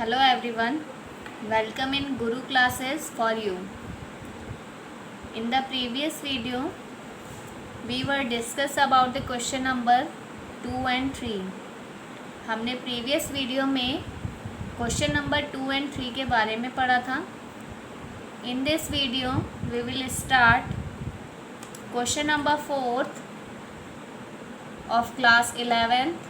Hello everyone, welcome in Guru classes for you. In the previous video, we were discuss about the question number 2 and 3. हमने previous video में question number 2 and 3 के बारे में पढ़ा था. In this video, we will start question number 4th of class 11th.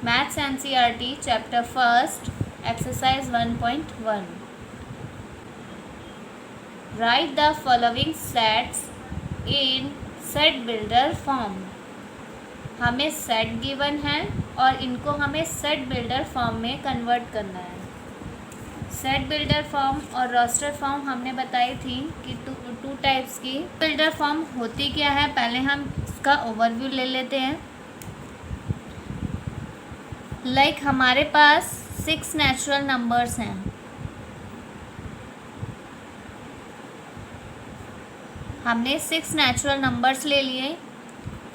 Maths NCERT chapter 1st exercise 1.1. Write the following sets in set builder form. हमें set given है और इनको हमें सेट बिल्डर फॉर्म में कन्वर्ट करना है. Set builder form और roster form हमने बताई थी कि टू टाइप्स की. बिल्डर फॉर्म होती क्या है, पहले हम इसका ओवरव्यू ले लेते हैं. लाइक हमारे पास 6 नेचुरल नंबर्स हैं. हमने 6 नेचुरल नंबर्स ले लिए.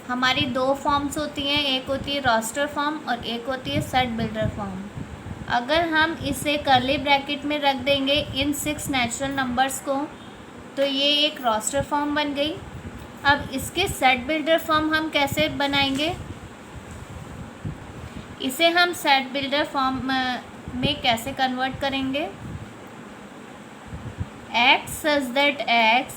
हमारी दो फॉर्म्स होती हैं, एक होती है रोस्टर फॉर्म और एक होती है सेट बिल्डर फॉर्म. अगर हम इसे कर्ली ब्रैकेट में रख देंगे इन 6 नेचुरल नंबर्स को, तो ये एक रोस्टर फॉर्म बन गई. अब इसके सेट बिल्डर फॉर्म हम कैसे बनाएंगे, इसे हम सेट बिल्डर फॉर्म में कैसे कन्वर्ट करेंगे. एक्स सच दैट एक्स,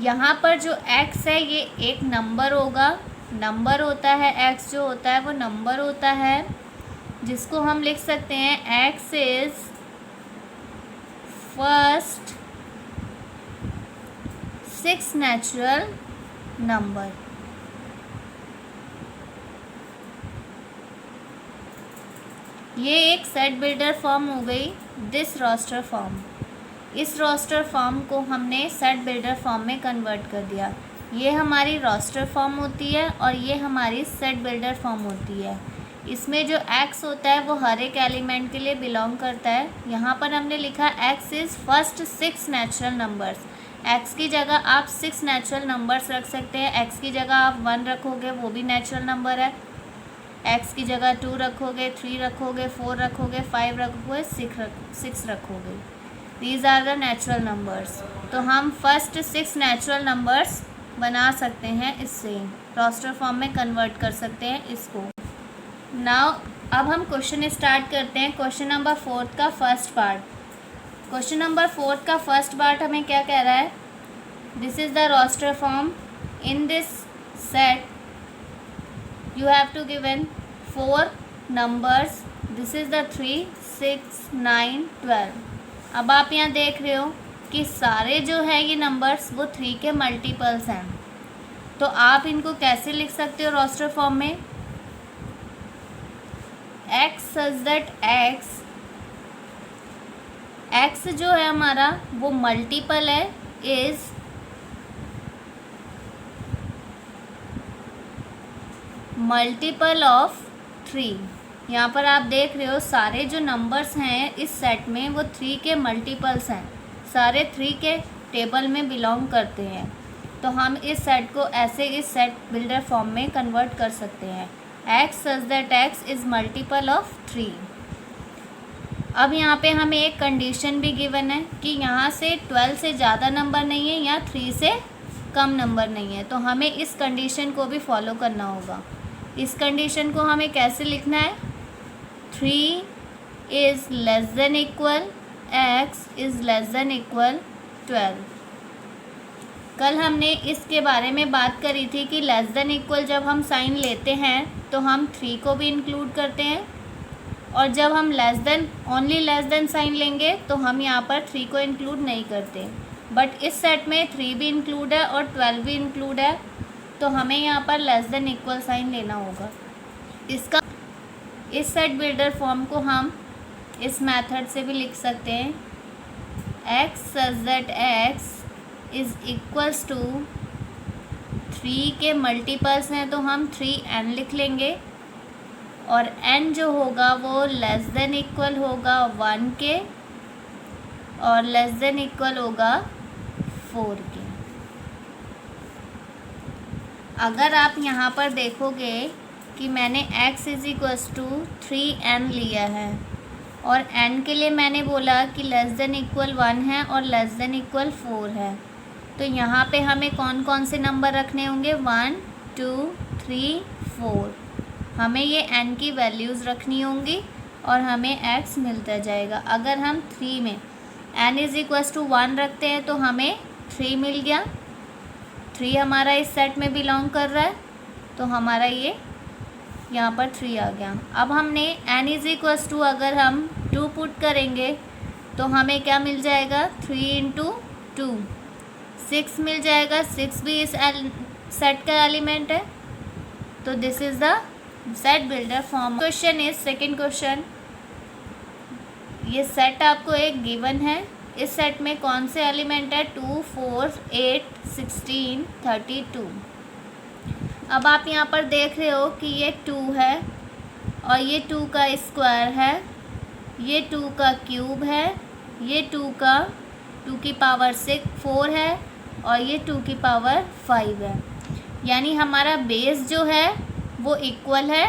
यहाँ पर जो x है ये एक नंबर होगा. नंबर होता है x जो होता है वो नंबर होता है, जिसको हम लिख सकते हैं x is first 6 natural number. ये एक सेट बिल्डर फॉर्म हो गई. दिस रोस्टर फॉर्म, इस रोस्टर फॉर्म को हमने सेट बिल्डर फॉर्म में कन्वर्ट कर दिया. ये हमारी रोस्टर फॉर्म होती है और ये हमारी सेट बिल्डर फॉर्म होती है. इसमें जो x होता है वो हर एक एलिमेंट के लिए बिलोंग करता है. यहाँ पर हमने लिखा x is first 6 natural numbers. x की जगह आप 6 नेचुरल नंबर्स रख सकते हैं. x की जगह आप 1 रखोगे, वो भी नेचुरल नंबर है. x की जगह 2 रखोगे, 3 रखोगे, 4 रखोगे, 5 रखोगे, 6 रखोगे. These are the natural numbers. तो हम फर्स्ट 6 नेचुरल नंबर्स बना सकते हैं. इससे रोस्टर फॉर्म में कन्वर्ट कर सकते हैं इसको. नाउ अब हम क्वेश्चन स्टार्ट करते हैं. क्वेश्चन नंबर 4 का फर्स्ट पार्ट. क्वेश्चन नंबर 4 का फर्स्ट पार्ट हमें क्या कह रहा है, this is the roster form. In this set you have to given 4 numbers. this is the 3, 6, 9, 12. अब आप यहाँ देख रहे हो कि सारे जो है ये नंबर्स वो 3 के मल्टीपल्स हैं. तो आप इनको कैसे लिख सकते हो रोस्टर फॉर्म में. x such that x जो है हमारा वो मल्टीपल है, इज़ मल्टीपल ऑफ 3. यहाँ पर आप देख रहे हो सारे जो नंबर्स हैं इस सेट में वो 3 के मल्टीपल्स हैं. सारे 3 के टेबल में बिलोंग करते हैं. तो हम इस सेट को ऐसे इस सेट बिल्डर फॉर्म में कन्वर्ट कर सकते हैं. x such that x is multiple of 3. अब यहाँ पे हमें एक कंडीशन भी गिवन है कि यहाँ से 12 से ज़्यादा नंबर नहीं है या 3 से कम नंबर नहीं है. तो हमें इस कंडीशन को भी फॉलो करना होगा. इस कंडीशन को हमें कैसे लिखना है, 3 is less than equal x is less than equal 12. कल हमने इसके बारे में बात करी थी कि लेस देन इक्वल जब हम साइन लेते हैं तो हम 3 को भी इंक्लूड करते हैं, और जब हम less than only less than sign लेंगे तो हम यहाँ पर 3 को इंक्लूड नहीं करते. बट इस सेट में 3 भी इंक्लूड है और 12 भी इंक्लूड है, तो हमें यहाँ पर लेस देन इक्वल साइन लेना होगा. इस सेट बिल्डर फॉर्म को हम इस मेथड से भी लिख सकते हैं. x such that x is equals to 3 के मल्टीपल्स हैं तो हम 3n लिख लेंगे, और n जो होगा वो लेस देन इक्वल होगा 1 के और लेस देन इक्वल होगा 4 के. अगर आप यहाँ पर देखोगे कि मैंने x = 3n लिया है और n के लिए मैंने बोला कि <= 1 है और <= 4 है। तो यहाँ पे हमें कौन कौन से नंबर रखने होंगे? 1 2 3 4। हमें ये n की वैल्यूज़ रखनी होंगी और हमें x मिलता जाएगा। अगर हम 3 में n = 1 रखते हैं तो हमें 3 मिल गया। 3 हमारा इस सेट में बिलोंग कर रहा है, तो हमारा ये यहाँ पर 3 आ गया। अब हमने n = अगर हम 2 पुट करेंगे तो हमें क्या मिल जाएगा? 3 × 2 6 मिल जाएगा। 6 भी इस सेट का एलिमेंट है। तो this is the set builder form. Question is second question. ये सेट आपको एक गिवन है। इस सेट में कौन से एलिमेंट है? 2 4 8 16 32। अब आप यहाँ पर देख रहे हो कि ये 2 है और ये 2 का स्क्वायर है, ये 2 का क्यूब है, ये 2 की पावर 4 है और ये 2 की पावर 5 है। यानी हमारा बेस जो है वो इक्वल है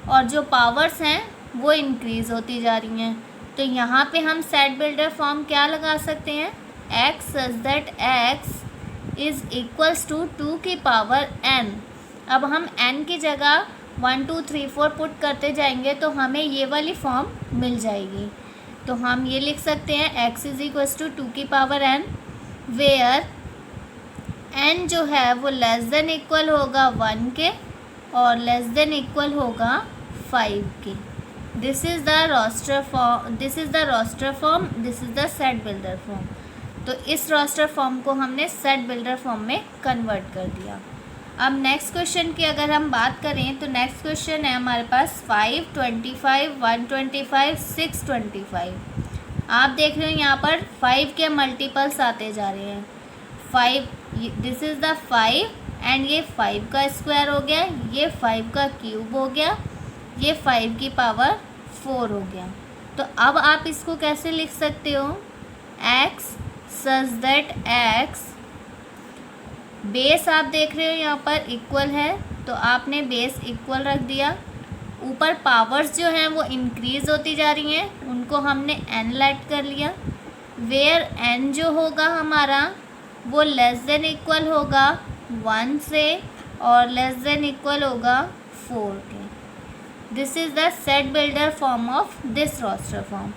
और जो पावर्स हैं वो इंक्रीज़ होती जा रही हैं। तो यहाँ पे हम सेट बिल्डर फॉर्म क्या लगा सकते हैं? x such that x is equals to 2 की पावर n। अब हम n की जगह 1 2 3 4 पुट करते जाएंगे तो हमें ये वाली फॉर्म मिल जाएगी। तो हम ये लिख सकते हैं x = 2 की पावर n, वेयर n जो है वो <= होगा 1 के और <= होगा 5 के। This is the roster form, this is the roster form, this is the set builder form. तो इस रोस्टर फॉर्म को हमने सेट बिल्डर फॉर्म में कन्वर्ट कर दिया। अब नेक्स्ट क्वेश्चन की अगर हम बात करें तो नेक्स्ट क्वेश्चन है हमारे पास 5 25 125 625। आप देख रहे हो यहाँ पर 5 के मल्टीपल्स आते जा रहे हैं। 5, दिस इज़ द 5 एंड ये 5 का स्क्वायर हो गया, ये 5 का क्यूब हो गया, ये 5 की पावर 4 हो गया। तो अब आप इसको कैसे लिख सकते हो? x such that x, base आप देख रहे हो यहाँ पर इक्वल है तो आपने बेस इक्वल रख दिया। ऊपर पावर्स जो हैं वो इंक्रीज़ होती जा रही हैं, उनको हमने n लेट कर लिया। वेयर n जो होगा हमारा वो <= होगा 1 से और <= होगा 4 के। This is the set builder form of this roster form.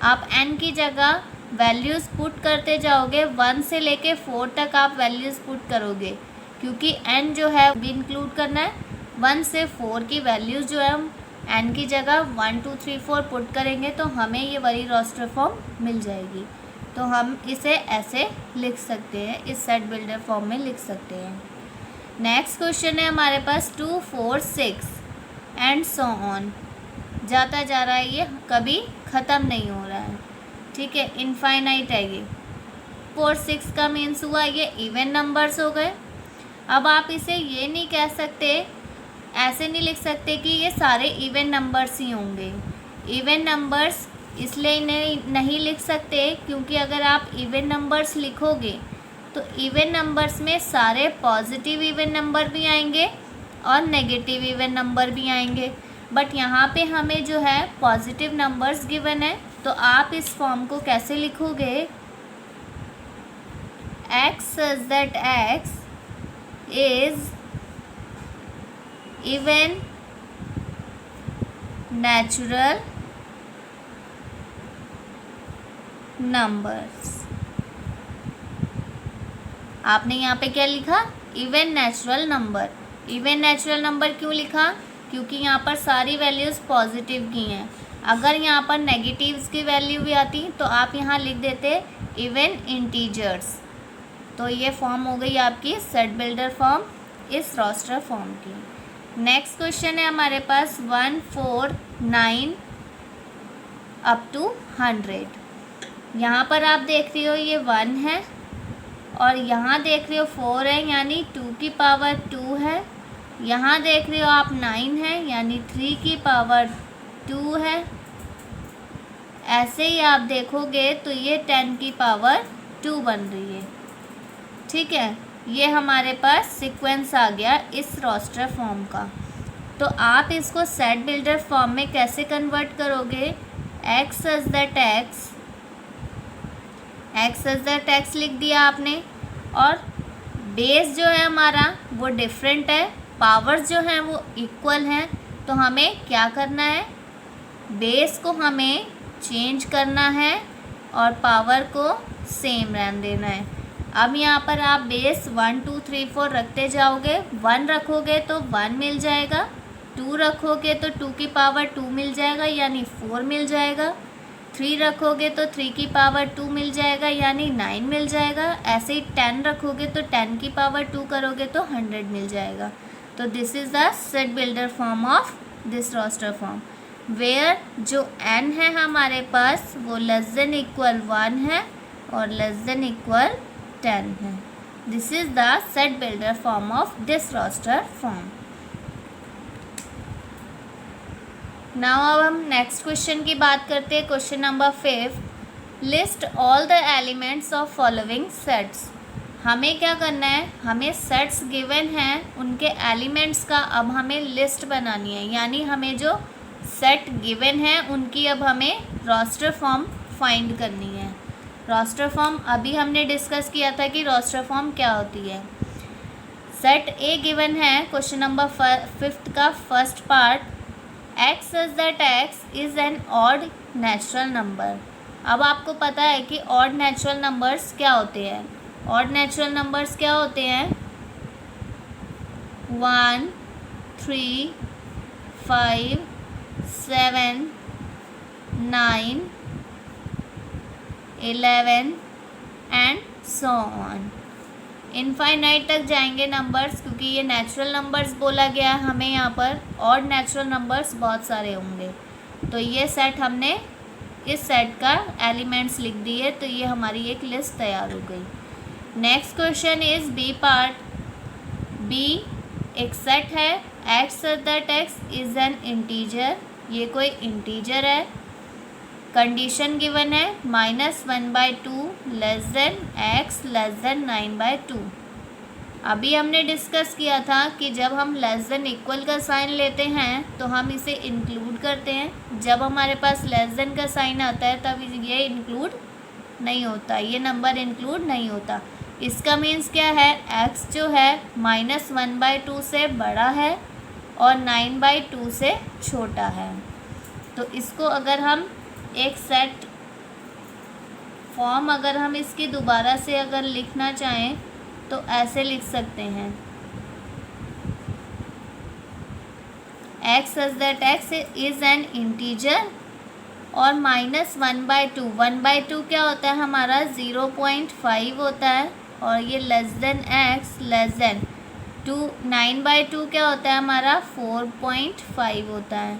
आप n की जगह वैल्यूज़ पुट करते जाओगे, 1 से लेके 4 तक आप वैल्यूज़ पुट करोगे क्योंकि n जो है भी इंक्लूड करना है। 1 से 4 की वैल्यूज़ जो है हम n की जगह 1 2 3 4 पुट करेंगे तो हमें ये वाली रोस्टर फॉर्म मिल जाएगी। तो हम इसे ऐसे लिख सकते हैं, इस सेट बिल्डर फॉर्म में लिख सकते हैं। नेक्स्ट क्वेश्चन है हमारे पास 2 4 6 एंड सो ऑन। जाता जा रहा है, ये कभी ख़त्म नहीं हो रहा है। ठीक है, इनफाइनाइट है ये। 4 6 का मीन्स हुआ ये इवन नंबर्स हो गए। अब आप इसे ये नहीं कह सकते, ऐसे नहीं लिख सकते कि ये सारे इवन नंबर्स ही होंगे। इवन नंबर्स इसलिए नहीं लिख सकते क्योंकि अगर आप इवन नंबर्स लिखोगे तो इवन नंबर्स में सारे पॉजिटिव इवन नंबर भी आएंगे और नेगेटिव इवन नंबर भी आएंगे। बट यहाँ पे हमें जो है पॉजिटिव नंबर्स गिवन है, तो आप इस फॉर्म को कैसे लिखोगे? x such that x is even natural numbers। आपने यहाँ पे क्या लिखा? Even natural number. Even natural number क्यों लिखा? क्योंकि यहाँ पर सारी वैल्यूज़ पॉजिटिव की हैं। अगर यहाँ पर नेगेटिव्स की वैल्यू भी आती तो आप यहाँ लिख देते इवन इंटीजर्स। तो ये फॉर्म हो गई आपकी सेट बिल्डर फॉर्म इस रोस्टर फॉर्म की। नेक्स्ट क्वेश्चन है हमारे पास 1 4 9 अप टू 100। यहाँ पर आप देख रहे हो ये 1 है और यहाँ देख रहे हो 4 है यानी 2 की पावर 2 है। यहाँ देख रहे हो आप 9 है यानी 3 की पावर 2 है। ऐसे ही आप देखोगे तो ये 10 की पावर 2 बन रही है। ठीक है, ये हमारे पास सीक्वेंस आ गया इस रोस्टर फॉर्म का। तो आप इसको सेट बिल्डर फॉर्म में कैसे कन्वर्ट करोगे? एक्स एज द टैक्स लिख दिया आपने, और बेस जो है हमारा वो डिफरेंट है, पावर्स जो हैं वो इक्वल हैं, तो हमें क्या करना है? बेस को हमें चेंज करना है और पावर को सेम रहने देना है। अब यहाँ पर आप बेस 1 2 3 4 रखते जाओगे, 1 रखोगे तो 1 मिल जाएगा, 2 रखोगे तो 2 की पावर 2 मिल जाएगा यानी 4 मिल जाएगा, 3 रखोगे तो 3 की पावर 2 मिल जाएगा यानी 9 मिल जाएगा। ऐसे ही 10 रखोगे तो 10 की पावर 2 करोगे तो 100 मिल जाएगा। तो this is the set builder form of this roster form, where जो n है हमारे पास वो लेस देन इक्वल 1 है और लेस देन इक्वल 10 है। This is the set builder form of this roster form. Now अब हम नेक्स्ट क्वेश्चन की बात करते हैं। Question number 5, list all the elements of following sets. हमें क्या करना है? हमें सेट्स गिवन हैं, उनके एलिमेंट्स का अब हमें लिस्ट बनानी है, यानी हमें जो सेट गिवन है उनकी अब हमें रोस्टर फॉर्म फाइंड करनी है। रोस्टर फॉर्म अभी हमने डिस्कस किया था कि रोस्टर फॉर्म क्या होती है। सेट ए गिवन है, क्वेश्चन नंबर 5 का first part, x as that x is an odd natural number. अब आपको पता है कि ऑड नेचुरल नंबर्स क्या होते हैं। ऑड नेचुरल नंबर्स क्या होते हैं? 1 3 5 7 9 11 एंड सो ऑन। इनफाइनाइट तक जाएंगे नंबर्स, क्योंकि ये नेचुरल नंबर्स बोला गया है हमें यहाँ पर। ऑड नेचुरल नंबर्स बहुत सारे होंगे, तो ये सेट हमने इस सेट का एलिमेंट्स लिख दिए, तो ये हमारी एक लिस्ट तैयार हो गई। Next question is B part. B एक सेट है, x that x is an integer, ये कोई इंटीजर है। कंडीशन गिवन है -1/2 less than x less than 9/2। अभी हमने डिस्कस किया था कि जब हम लेस देन इक्वल का साइन लेते हैं तो हम इसे इंक्लूड करते हैं, जब हमारे पास लेस देन का साइन आता है तब ये इंक्लूड नहीं होता, ये नंबर इंक्लूड नहीं होता। इसका मीन्स क्या है? x जो है -1/2 से बड़ा है और 9/2 से छोटा है। तो इसको अगर हम एक सेट फॉर्म अगर हम इसकी दोबारा से अगर लिखना चाहें तो ऐसे लिख सकते हैं, x as that x is an integer और -1/2, 1/2 क्या होता है हमारा? 0.5 होता है, और ये less than x less than 9/2 क्या होता है हमारा? 4.5 होता है।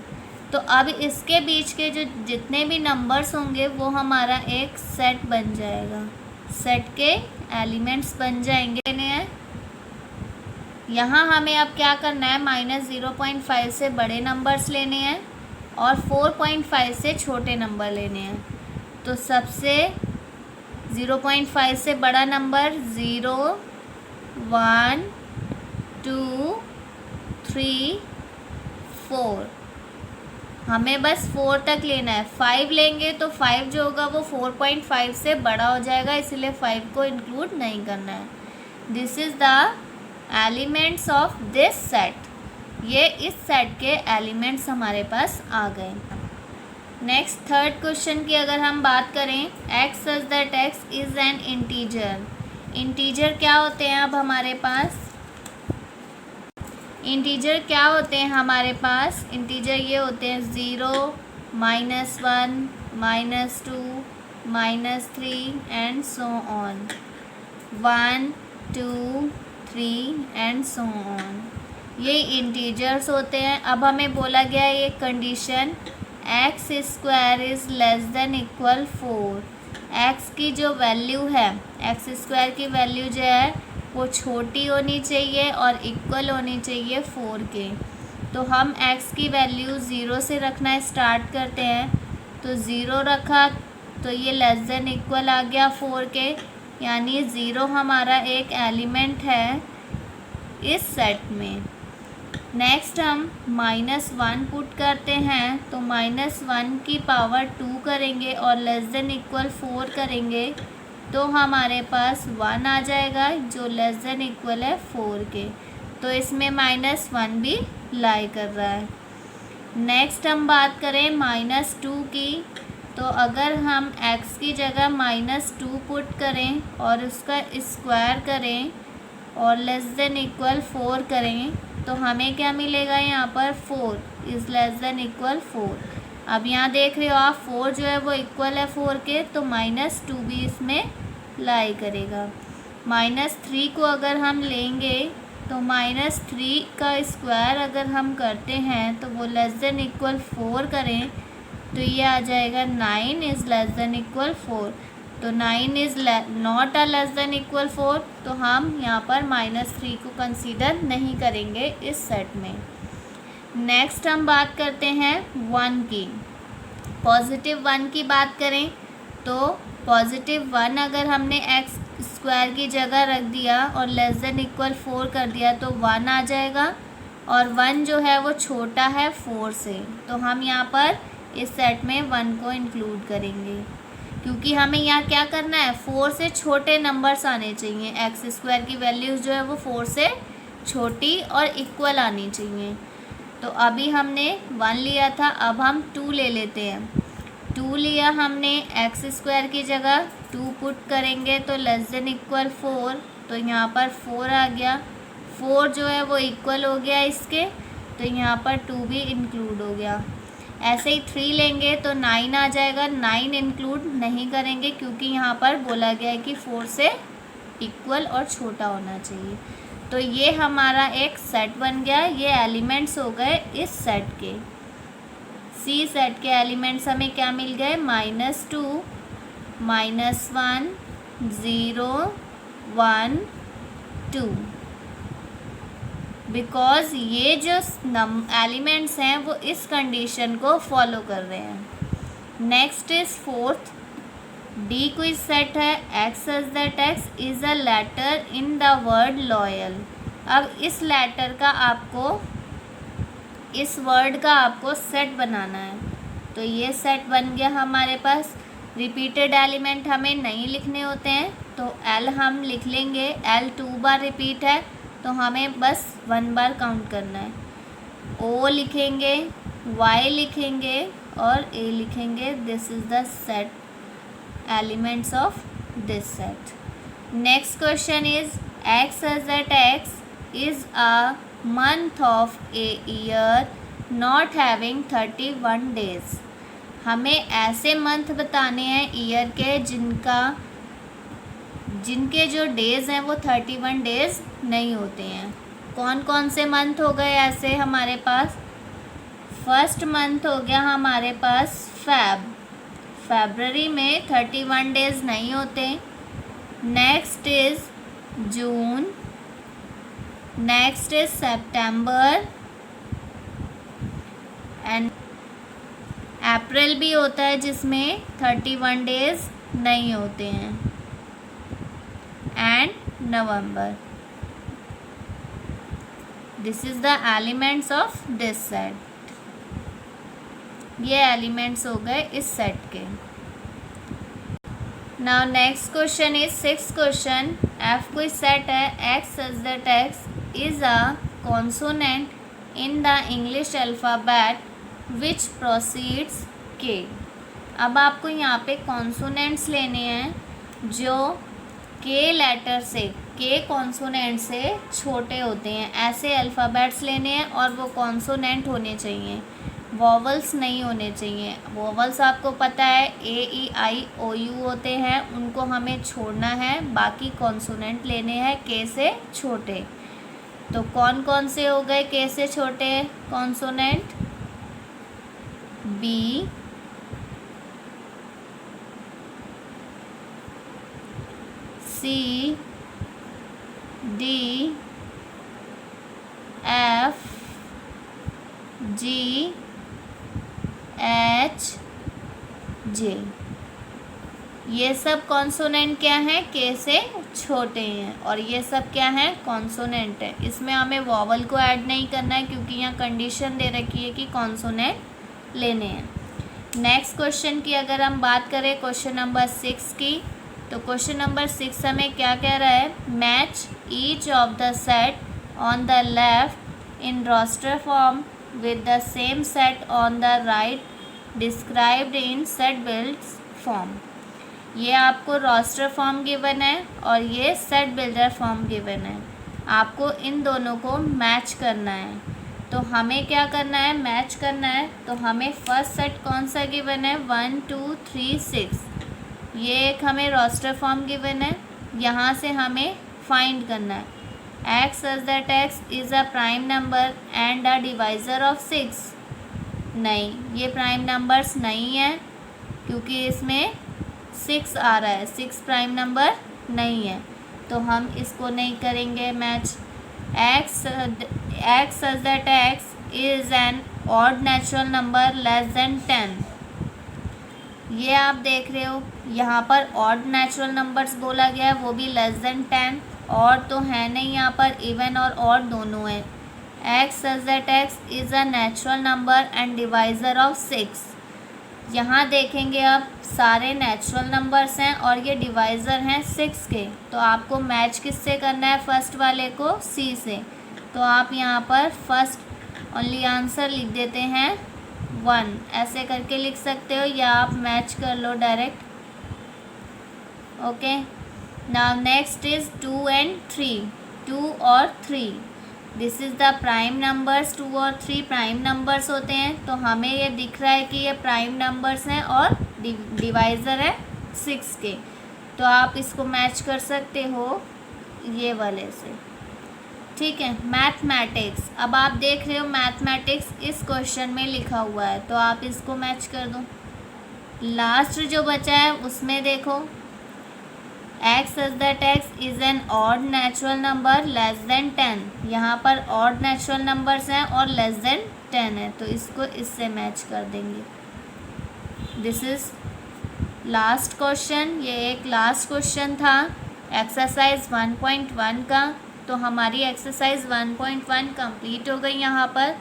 तो अब इसके बीच के जो जितने भी नंबर्स होंगे वो हमारा एक सेट बन जाएगा, सेट के एलिमेंट्स बन जाएंगे। यहाँ हमें अब क्या करना है? -0.5 से बड़े नंबर्स लेने हैं और 4.5 से छोटे नंबर लेने हैं। तो सबसे 0.5 से बड़ा नंबर 0 1 2 3 4, हमें बस 4 तक लेना है। 5 लेंगे तो 5 जो होगा वो 4.5 से बड़ा हो जाएगा, इसलिए 5 को इंक्लूड नहीं करना है। This is the elements of this set, ये इस सेट के एलिमेंट्स हमारे पास आ गए। नेक्स्ट थर्ड क्वेश्चन की अगर हम बात करें, x as that x is an integer. Integer क्या होते हैं? अब हमारे पास इंटीजर क्या होते हैं हमारे पास? इंटीजर ये होते हैं 0 -1 -2 -3 and so on, 1 2 3 and so on, ये इंटीजर्स होते हैं। अब हमें बोला गया है ये condition x square is less than equal 4। X की जो वैल्यू है, एक्स स्क्वायर की वैल्यू जो है वो छोटी होनी चाहिए और इक्वल होनी चाहिए 4 के। तो हम x की वैल्यू 0 से रखना स्टार्ट करते हैं, तो 0 रखा तो ये लेस देन इक्वल आ गया 4 के, यानी 0 हमारा एक एलिमेंट है इस सेट में। नेक्स्ट हम -1 पुट करते हैं, तो -1 की पावर 2 करेंगे और लेस देन इक्वल 4 करेंगे तो हमारे पास 1 आ जाएगा जो लेस देन इक्वल है 4 के। तो इसमें -1 भी लाई कर रहा है। नेक्स्ट हम बात करें -2 की, तो अगर हम x की जगह -2 पुट करें और उसका स्क्वायर करें और लेस देन इक्वल 4 करें तो हमें क्या मिलेगा यहाँ पर 4 इज़ लेस देन इक्वल 4। अब यहाँ देख रहे हो आप 4 जो है वो इक्वल है 4 के, तो -2 भी इसमें लाई करेगा। -3 को अगर हम लेंगे तो -3 का स्क्वायर अगर हम करते हैं तो वो लेस देन इक्वल 4 करें तो ये आ जाएगा 9 इज़ लेस देन इक्वल 4। तो 9 is not a less than equal 4, तो हम यहाँ पर -3 को कंसीडर नहीं करेंगे इस सेट में। नेक्स्ट हम बात करते हैं 1 की। +1 की बात करें तो +1 अगर हमने x स्क्वायर की जगह रख दिया और लेस देन इक्वल 4 कर दिया तो 1 आ जाएगा, और 1 जो है वो छोटा है 4 से, तो हम यहाँ पर इस सेट में 1 को इंक्लूड करेंगे क्योंकि हमें यहाँ क्या करना है, 4 से छोटे नंबर्स आने चाहिए। एक्स स्क्वायर की वैल्यूज़ जो है वो 4 से छोटी और इक्वल आनी चाहिए। तो अभी हमने 1 लिया था, अब हम 2 ले लेते हैं। 2 लिया हमने, एक्स स्क्वायर की जगह 2 पुट करेंगे तो लेस देन इक्वल 4, तो यहाँ पर 4 आ गया। 4 जो है वो इक्वल हो गया इसके, तो यहाँ पर 2 भी इंक्लूड हो गया। ऐसे ही 3 लेंगे तो 9 आ जाएगा। 9 इंक्लूड नहीं करेंगे क्योंकि यहाँ पर बोला गया है कि 4 से इक्वल और छोटा होना चाहिए। तो ये हमारा एक सेट बन गया। ये एलिमेंट्स हो गए इस सेट के। सी सेट के एलिमेंट्स हमें क्या मिल गए, -2, -1, 0, 1, 2। बिकॉज ये जो एलिमेंट्स हैं वो इस कंडीशन को फॉलो कर रहे हैं। Next is 4th the quiz set है। X such that x is a letter in the word loyal. अब इस लेटर का आपको, इस वर्ड का आपको सेट बनाना है। तो ये सेट बन गया हमारे पास। रिपीटेड एलिमेंट हमें नहीं लिखने होते हैं, तो एल हम लिख लेंगे। एल 2 बार रिपीट है तो हमें बस 1 बार काउंट करना है। ओ लिखेंगे, वाई लिखेंगे और ए लिखेंगे। This is the set elements of this set. Next question is x such that x is a month of a year not having 31 days। हमें ऐसे मंथ बताने हैं ईयर के जिनके जो डेज़ हैं वो 31 डेज़ नहीं होते हैं। कौन कौन से मंथ हो गए ऐसे हमारे पास? फर्स्ट मंथ हो गया हमारे पास फरवरी में 31 डेज़ नहीं होते। Next is June, next is September and April भी होता है जिसमें 31 डेज़ नहीं होते हैं, and November. This is the elements of this set. ये एलिमेंट्स हो गए इस सेट के। Now next question is 6th question. F कोई सेट है। X such that x is a consonant in the English alphabet which precedes K। अब आपको यहाँ पे कॉन्सोनेंट्स लेने हैं जो K लेटर से, K कॉन्सोनेंट से छोटे होते हैं। ऐसे अल्फ़ाबेट्स लेने हैं और वो कॉन्सोनेंट होने चाहिए, वॉवल्स नहीं होने चाहिए। वॉवल्स आपको पता है AEIOU होते हैं, उनको हमें छोड़ना है। बाकी कॉन्सोनेंट लेने हैं K से छोटे। तो कौन कौन से हो गए K से छोटे consonant? B, C, D, F, G, H, J। ये सब कॉन्सोनेंट क्या है, के से छोटे हैं, और ये सब क्या है, कॉन्सोनेंट है। इसमें हमें वॉवल को ऐड नहीं करना है क्योंकि यहाँ कंडीशन दे रखी है कि कॉन्सोनेंट लेने हैं। नेक्स्ट क्वेश्चन की अगर हम बात करें क्वेश्चन नंबर 6 की, तो क्वेश्चन नंबर 6 हमें क्या कह रहा है, match each of the set on the left in roster form with the same set on the right described in set builder form. ये आपको रोस्टर फॉर्म गिवन है और ये सेट बिल्डर फॉर्म गिवन है। आपको इन दोनों को मैच करना है। तो हमें क्या करना है, मैच करना है। तो हमें फर्स्ट सेट कौन सा गिवन है, 1 2 3 6, ये एक हमें रोस्टर फॉर्म गिवन है। यहाँ से हमें फाइंड करना है x such that x is a prime number and a divisor of 6। नहीं, ये प्राइम नंबर्स नहीं है क्योंकि इसमें 6 आ रहा है, 6 प्राइम नंबर नहीं है, तो हम इसको नहीं करेंगे match. X such that x is an odd natural number less than 10। ये आप देख रहे हो यहाँ पर ऑड नेचुरल नंबर्स बोला गया है, वो भी लेस देन 10। और तो है नहीं, यहाँ पर इवन और ऑड दोनों है। X such that x is a natural number and divisor of 6। यहाँ देखेंगे आप सारे नेचुरल नंबर्स हैं और ये डिवाइज़र हैं 6 के, तो आपको मैच किससे करना है, फर्स्ट वाले को सी से। तो आप यहाँ पर फर्स्ट ओनली आंसर लिख देते हैं 1, ऐसे करके लिख सकते हो, या आप मैच कर लो direct. Okay, now next is 2 and 3, 2 और 3। This is the prime numbers, 2 और 3 प्राइम नंबर्स होते हैं। तो हमें ये दिख रहा है कि ये प्राइम नंबर्स हैं और डिवाइज़र है 6 के, तो आप इसको मैच कर सकते हो ये वाले से। ठीक है, मैथमेटिक्स। अब आप देख रहे हो मैथमेटिक्स इस क्वेश्चन में लिखा हुआ है, तो आप इसको मैच कर दो। लास्ट जो बचा है उसमें देखो, x such that x is an odd natural number less than 10। यहाँ पर ऑड नेचुरल नंबर्स हैं और लेस देन 10 है, तो इसको इससे मैच कर देंगे। This is last question. ये एक लास्ट क्वेश्चन था एक्सरसाइज 1.1 का। तो हमारी एक्सरसाइज 1.1 कंप्लीट हो गई। यहाँ पर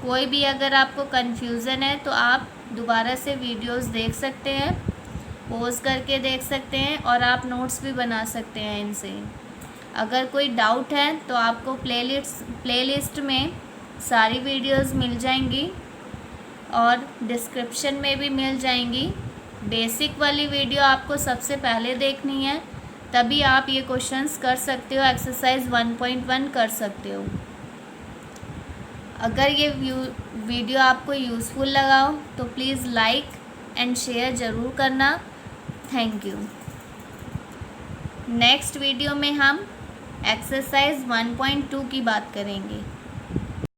कोई भी अगर आपको कन्फ्यूज़न है तो आप दोबारा से वीडियोस देख सकते हैं, पॉज करके देख सकते हैं, और आप नोट्स भी बना सकते हैं इनसे। अगर कोई डाउट है तो आपको प्लेलिस्ट में सारी वीडियोस मिल जाएंगी और डिस्क्रिप्शन में भी मिल जाएंगी। बेसिक वाली वीडियो आपको सबसे पहले देखनी है, तभी आप ये क्वेश्चंस कर सकते हो, एक्सरसाइज 1.1 कर सकते हो। अगर ये वीडियो आपको यूज़फुल लगा हो तो प्लीज़ लाइक एंड शेयर ज़रूर करना। Thank you. नेक्स्ट वीडियो में हम एक्सरसाइज 1.2 की बात करेंगे।